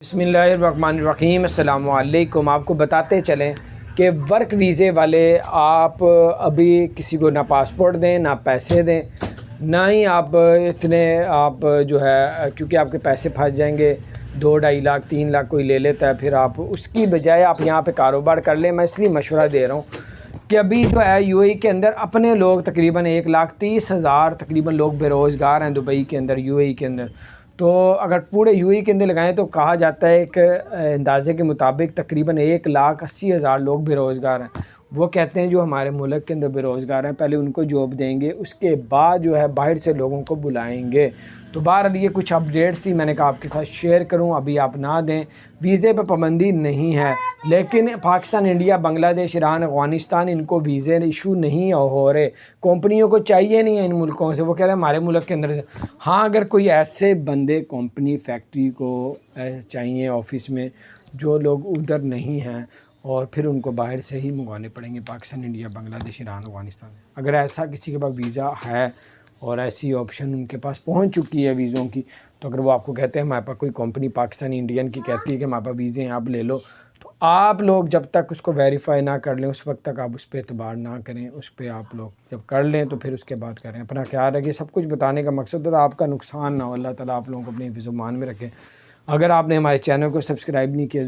بسم اللہ الرحمن الرحیم۔ السلام علیکم۔ آپ کو بتاتے چلیں کہ ورک ویزے والے آپ ابھی کسی کو نہ پاسپورٹ دیں نہ پیسے دیں، نہ ہی آپ جو ہے کیونکہ آپ کے پیسے پھنس جائیں گے، 2-2.5 لاکھ 3 لاکھ کوئی لے لیتا ہے، پھر آپ اس کی بجائے آپ یہاں پہ کاروبار کر لیں۔ میں اس لیے مشورہ دے رہا ہوں کہ ابھی جو ہے یو اے ای کے اندر اپنے لوگ تقریباً 1,30,000 تقریباً لوگ بے روزگار ہیں دبئی کے اندر، یو اے ای کے اندر۔ تو اگر پورے یو اے ای کے اندر لگائیں تو کہا جاتا ہے ایک اندازے کے مطابق تقریباً 1,80,000 لوگ بے روزگار ہیں۔ وہ کہتے ہیں جو ہمارے ملک کے اندر بے روزگار ہیں پہلے ان کو جاب دیں گے، اس کے بعد جو ہے باہر سے لوگوں کو بلائیں گے۔ تو بہرحال یہ کچھ اپڈیٹس تھی، میں نے کہا آپ کے ساتھ شیئر کروں۔ ابھی آپ نہ دیں، ویزے پہ پابندی نہیں ہے، لیکن پاکستان، انڈیا، بنگلہ دیش، ایران، افغانستان ان کو ویزے ایشو نہیں ہو رہے۔ کمپنیوں کو چاہیے نہیں ہے ان ملکوں سے، وہ کہہ رہے ہیں ہمارے ملک کے اندر سے۔ ہاں، اگر کوئی ایسے بندے کمپنی فیکٹری کو چاہیے آفس میں جو لوگ ادھر نہیں ہیں، اور پھر ان کو باہر سے ہی منگوانے پڑیں گے، پاکستان، انڈیا، بنگلہ دیش، ایران، افغانستان۔ اگر ایسا کسی کے پاس ویزا ہے اور ایسی آپشن ان کے پاس پہنچ چکی ہے ویزوں کی، تو اگر وہ آپ کو کہتے ہیں ہمارے پاس کوئی کمپنی پاکستانی انڈین کی کہتی ہے کہ ہمارے پاس ویزے ہیں آپ لے لو، تو آپ لوگ جب تک اس کو ویریفائی نہ کر لیں اس وقت تک آپ اس پہ اعتبار نہ کریں۔ اس پہ آپ لوگ جب کر لیں تو پھر اس کے بعد کریں۔ اپنا خیال رکھیں۔ سب کچھ بتانے کا مقصد ہے آپ کا نقصان نہ ہو، اللہ تعالیٰ آپ لوگوں کو اپنے حفظ و امان میں رکھے۔ اگر آپ نے ہمارے چینل کو سبسکرائب نہیں کیا